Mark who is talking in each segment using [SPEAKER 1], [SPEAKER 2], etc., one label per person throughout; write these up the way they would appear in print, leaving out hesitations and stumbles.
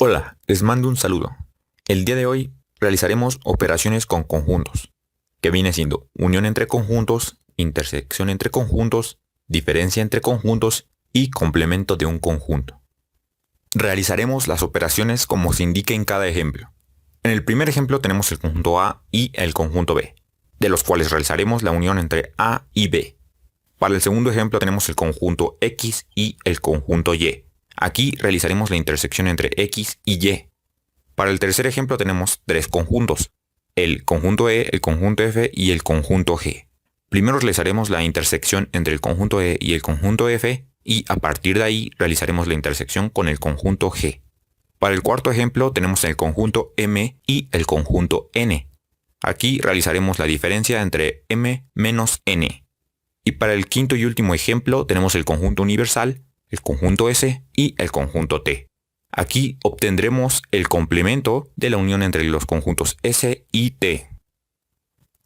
[SPEAKER 1] Hola, les mando un saludo. El día de hoy realizaremos operaciones con conjuntos, que viene siendo unión entre conjuntos, intersección entre conjuntos, diferencia entre conjuntos y complemento de un conjunto. Realizaremos las operaciones como se indique en cada ejemplo. En el primer ejemplo tenemos el conjunto A y el conjunto B, de los cuales realizaremos la unión entre A y B. Para el segundo ejemplo tenemos el conjunto X y el conjunto Y. Aquí realizaremos la intersección entre X y Y. Para el tercer ejemplo tenemos tres conjuntos, el conjunto E, el conjunto F y el conjunto G. Primero realizaremos la intersección entre el conjunto E y el conjunto F y a partir de ahí realizaremos la intersección con el conjunto G. Para el cuarto ejemplo tenemos el conjunto M y el conjunto N. Aquí realizaremos la diferencia entre M menos N. Y para el quinto y último ejemplo tenemos el conjunto universal, el conjunto S y el conjunto T. Aquí obtendremos el complemento de la unión entre los conjuntos S y T.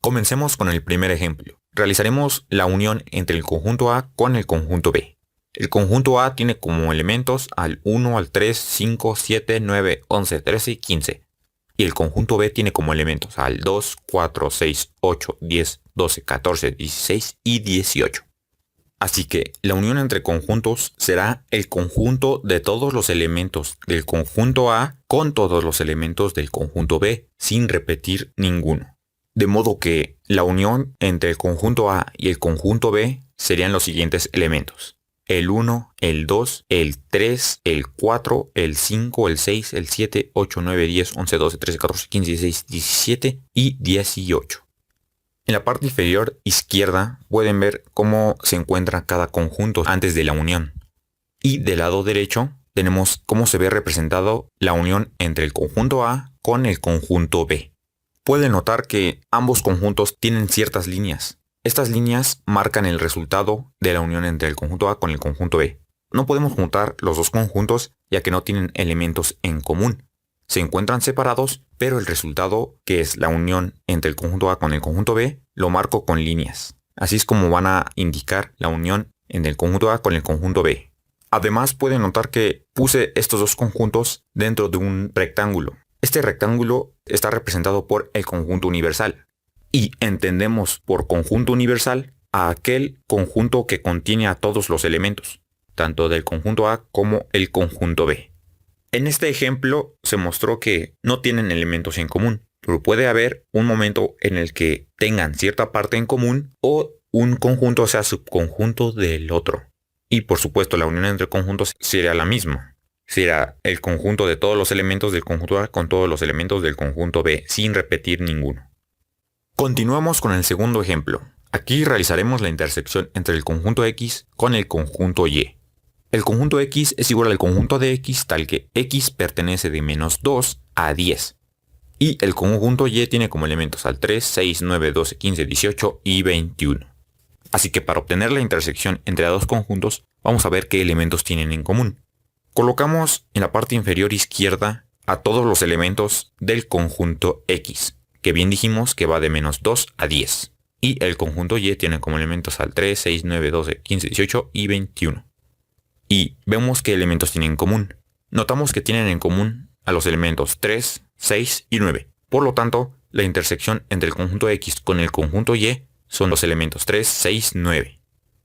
[SPEAKER 1] Comencemos con el primer ejemplo. Realizaremos la unión entre el conjunto A con el conjunto B. El conjunto A tiene como elementos al 1, al 3, 5, 7, 9, 11, 13 y 15. Y el conjunto B tiene como elementos al 2, 4, 6, 8, 10, 12, 14, 16 y 18. Así que la unión entre conjuntos será el conjunto de todos los elementos del conjunto A con todos los elementos del conjunto B, sin repetir ninguno. De modo que la unión entre el conjunto A y el conjunto B serían los siguientes elementos: el 1, el 2, el 3, el 4, el 5, el 6, el 7, 8, 9, 10, 11, 12, 13, 14, 15, 16, 17 y 18. En la parte inferior izquierda pueden ver cómo se encuentra cada conjunto antes de la unión. Y del lado derecho tenemos cómo se ve representado la unión entre el conjunto A con el conjunto B. Pueden notar que ambos conjuntos tienen ciertas líneas. Estas líneas marcan el resultado de la unión entre el conjunto A con el conjunto B. No podemos juntar los dos conjuntos ya que no tienen elementos en común. Se encuentran separados, pero el resultado, que es la unión entre el conjunto A con el conjunto B, lo marco con líneas. Así es como van a indicar la unión entre el conjunto A con el conjunto B. Además pueden notar que puse estos dos conjuntos dentro de un rectángulo. Este rectángulo está representado por el conjunto universal. Y entendemos por conjunto universal a aquel conjunto que contiene a todos los elementos, tanto del conjunto A como el conjunto B. En este ejemplo se mostró que no tienen elementos en común, pero puede haber un momento en el que tengan cierta parte en común o un conjunto sea subconjunto del otro. Y por supuesto la unión entre conjuntos sería la misma. Será el conjunto de todos los elementos del conjunto A con todos los elementos del conjunto B, sin repetir ninguno. Continuamos con el segundo ejemplo. Aquí realizaremos la intersección entre el conjunto X con el conjunto Y. El conjunto X es igual al conjunto de X tal que X pertenece de menos 2 a 10. Y el conjunto Y tiene como elementos al 3, 6, 9, 12, 15, 18 y 21. Así que para obtener la intersección entre dos conjuntos, vamos a ver qué elementos tienen en común. Colocamos en la parte inferior izquierda a todos los elementos del conjunto X, que bien dijimos que va de menos 2 a 10. Y el conjunto Y tiene como elementos al 3, 6, 9, 12, 15, 18 y 21. Y vemos qué elementos tienen en común. Notamos que tienen en común a los elementos 3, 6 y 9. Por lo tanto, la intersección entre el conjunto X con el conjunto Y son los elementos 3, 6, 9.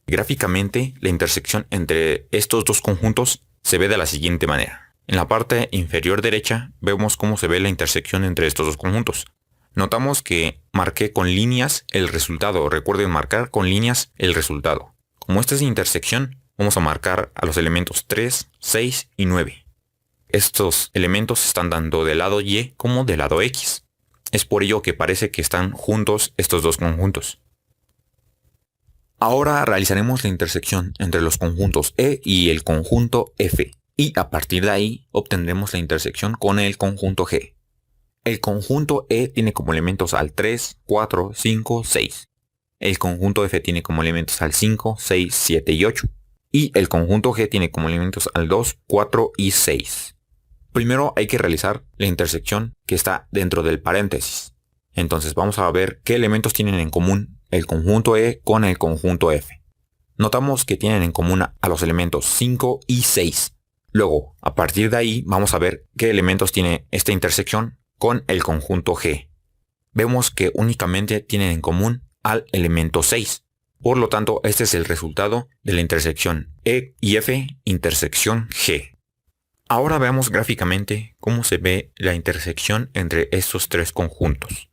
[SPEAKER 1] Gráficamente, la intersección entre estos dos conjuntos se ve de la siguiente manera. En la parte inferior derecha vemos cómo se ve la intersección entre estos dos conjuntos. Notamos que marqué con líneas el resultado. Recuerden marcar con líneas el resultado. Como esta es intersección, vamos a marcar a los elementos 3, 6 y 9. Estos elementos están tanto del lado Y como del lado X. Es por ello que parece que están juntos estos dos conjuntos. Ahora realizaremos la intersección entre los conjuntos E y el conjunto F. Y a partir de ahí obtendremos la intersección con el conjunto G. El conjunto E tiene como elementos al 3, 4, 5, 6. El conjunto F tiene como elementos al 5, 6, 7 y 8. Y el conjunto G tiene como elementos al 2, 4 y 6. Primero hay que realizar la intersección que está dentro del paréntesis. Entonces vamos a ver qué elementos tienen en común el conjunto E con el conjunto F. Notamos que tienen en común a los elementos 5 y 6. Luego, a partir de ahí, vamos a ver qué elementos tiene esta intersección con el conjunto G. Vemos que únicamente tienen en común al elemento 6. Por lo tanto, este es el resultado de la intersección E y F intersección G. Ahora veamos gráficamente cómo se ve la intersección entre estos tres conjuntos.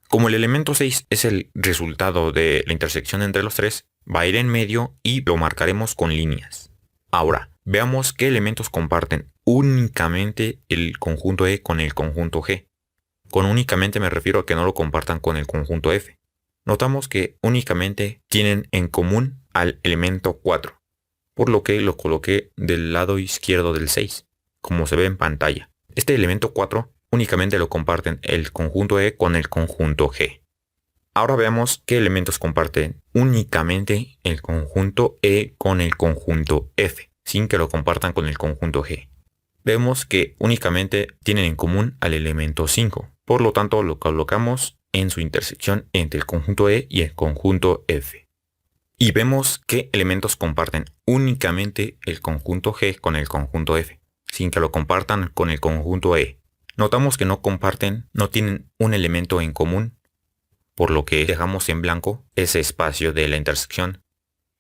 [SPEAKER 1] Como el elemento 6 es el resultado de la intersección entre los tres, va a ir en medio y lo marcaremos con líneas. Ahora, veamos qué elementos comparten únicamente el conjunto E con el conjunto G. Con únicamente me refiero a que no lo compartan con el conjunto F. Notamos que únicamente tienen en común al elemento 4, por lo que lo coloqué del lado izquierdo del 6, como se ve en pantalla. Este elemento 4 únicamente lo comparten el conjunto E con el conjunto G. Ahora veamos qué elementos comparten únicamente el conjunto E con el conjunto F, sin que lo compartan con el conjunto G. Vemos que únicamente tienen en común al elemento 5, por lo tanto lo colocamos en su intersección entre el conjunto E y el conjunto F. Y vemos qué elementos comparten únicamente el conjunto G con el conjunto F, sin que lo compartan con el conjunto E. Notamos que no tienen un elemento en común, por lo que dejamos en blanco ese espacio de la intersección.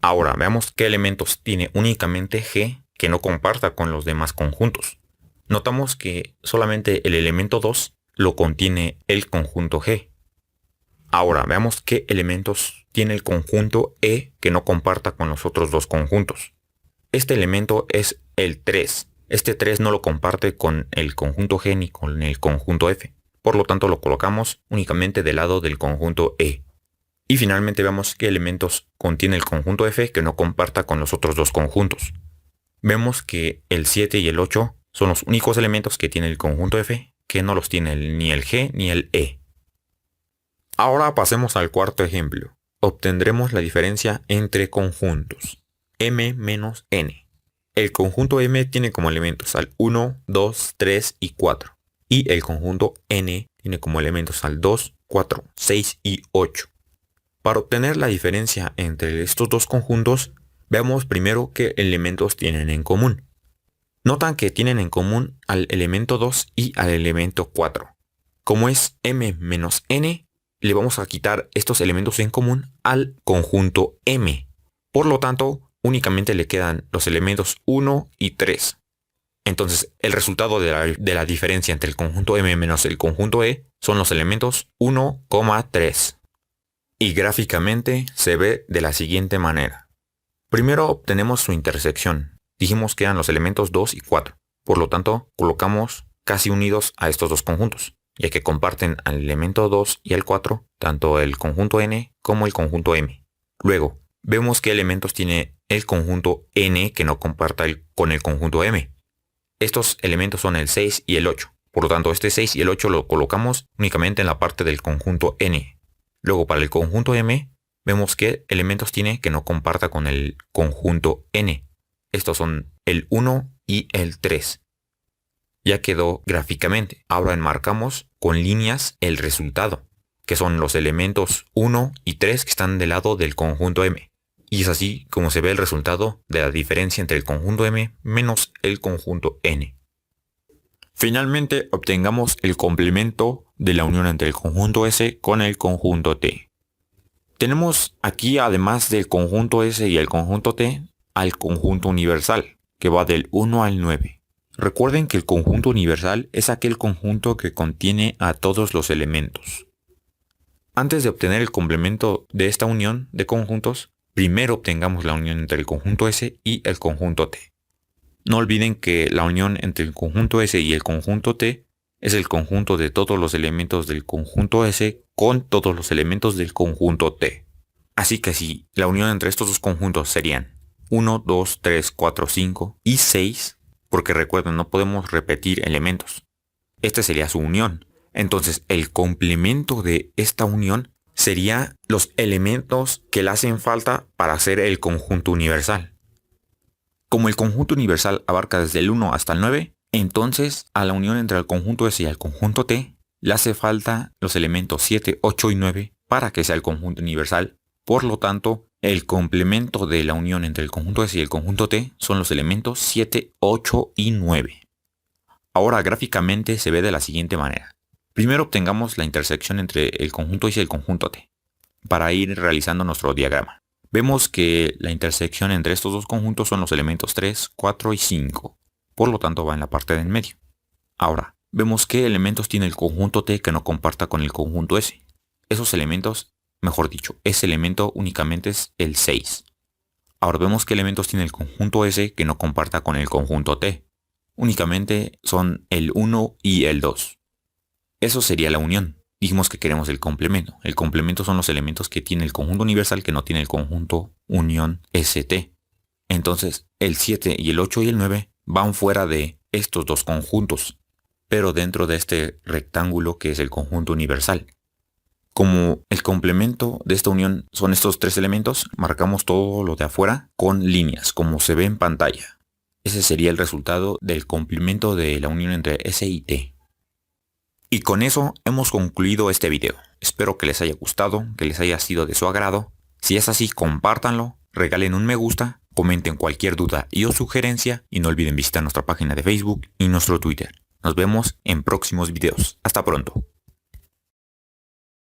[SPEAKER 1] Ahora veamos qué elementos tiene únicamente G que no comparta con los demás conjuntos. Notamos que solamente el elemento 2 lo contiene el conjunto G. Ahora veamos qué elementos tiene el conjunto E que no comparta con los otros dos conjuntos. Este elemento es el 3. Este 3 no lo comparte con el conjunto G ni con el conjunto F. Por lo tanto lo colocamos únicamente del lado del conjunto E. Y finalmente veamos qué elementos contiene el conjunto F que no comparta con los otros dos conjuntos. Vemos que el 7 y el 8 son los únicos elementos que tiene el conjunto F que no los tiene ni el G ni el E. Ahora pasemos al cuarto ejemplo. Obtendremos la diferencia entre conjuntos. M menos N. El conjunto M tiene como elementos al 1, 2, 3 y 4. Y el conjunto N tiene como elementos al 2, 4, 6 y 8. Para obtener la diferencia entre estos dos conjuntos, veamos primero qué elementos tienen en común. Notan que tienen en común al elemento 2 y al elemento 4. Como es M menos N, le vamos a quitar estos elementos en común al conjunto M. Por lo tanto, únicamente le quedan los elementos 1 y 3. Entonces, el resultado de la diferencia entre el conjunto M menos el conjunto E son los elementos 1, 3. Y gráficamente se ve de la siguiente manera. Primero obtenemos su intersección. Dijimos que eran los elementos 2 y 4. Por lo tanto, colocamos casi unidos a estos dos conjuntos, ya que comparten al elemento 2 y al 4, tanto el conjunto N como el conjunto M. Luego, vemos qué elementos tiene el conjunto N que no comparta con el conjunto M. Estos elementos son el 6 y el 8. Por lo tanto, este 6 y el 8 lo colocamos únicamente en la parte del conjunto N. Luego, para el conjunto M, vemos qué elementos tiene que no comparta con el conjunto N. Estos son el 1 y el 3. Ya quedó gráficamente. Ahora enmarcamos con líneas el resultado, que son los elementos 1 y 3 que están del lado del conjunto M. Y es así como se ve el resultado de la diferencia entre el conjunto M menos el conjunto N. Finalmente obtengamos el complemento de la unión entre el conjunto S con el conjunto T. Tenemos aquí, además del conjunto S y el conjunto T, al conjunto universal, que va del 1 al 9. Recuerden que el conjunto universal es aquel conjunto que contiene a todos los elementos. Antes de obtener el complemento de esta unión de conjuntos, primero obtengamos la unión entre el conjunto S y el conjunto T. No olviden que la unión entre el conjunto S y el conjunto T es el conjunto de todos los elementos del conjunto S con todos los elementos del conjunto T. Así que si la unión entre estos dos conjuntos serían 1, 2, 3, 4, 5 y 6, porque recuerden, no podemos repetir elementos. Esta sería su unión. Entonces, el complemento de esta unión sería los elementos que le hacen falta para hacer el conjunto universal. Como el conjunto universal abarca desde el 1 hasta el 9, entonces a la unión entre el conjunto S y el conjunto T le hace falta los elementos 7, 8 y 9 para que sea el conjunto universal. Por lo tanto, El complemento de la unión entre el conjunto S y el conjunto T son los elementos 7, 8 y 9. Ahora gráficamente se ve de la siguiente manera. Primero obtengamos la intersección entre el conjunto S y el conjunto T, para ir realizando nuestro diagrama. Vemos que la intersección entre estos dos conjuntos son los elementos 3, 4 y 5, por lo tanto va en la parte de en medio. Ahora, vemos qué elementos tiene el conjunto T que no comparta con el conjunto S. Esos elementos, mejor dicho, ese elemento únicamente es el 6. Ahora vemos qué elementos tiene el conjunto S que no comparta con el conjunto T. Únicamente son el 1 y el 2. Eso sería la unión. Dijimos que queremos el complemento. El complemento son los elementos que tiene el conjunto universal que no tiene el conjunto unión ST. Entonces, el 7 y el 8 y el 9 van fuera de estos dos conjuntos, pero dentro de este rectángulo que es el conjunto universal. Como el complemento de esta unión son estos tres elementos, marcamos todo lo de afuera con líneas, como se ve en pantalla. Ese sería el resultado del complemento de la unión entre S y T. Y con eso hemos concluido este video. Espero que les haya gustado, que les haya sido de su agrado. Si es así, compártanlo, regalen un me gusta, comenten cualquier duda y o sugerencia y no olviden visitar nuestra página de Facebook y nuestro Twitter. Nos vemos en próximos videos. Hasta pronto.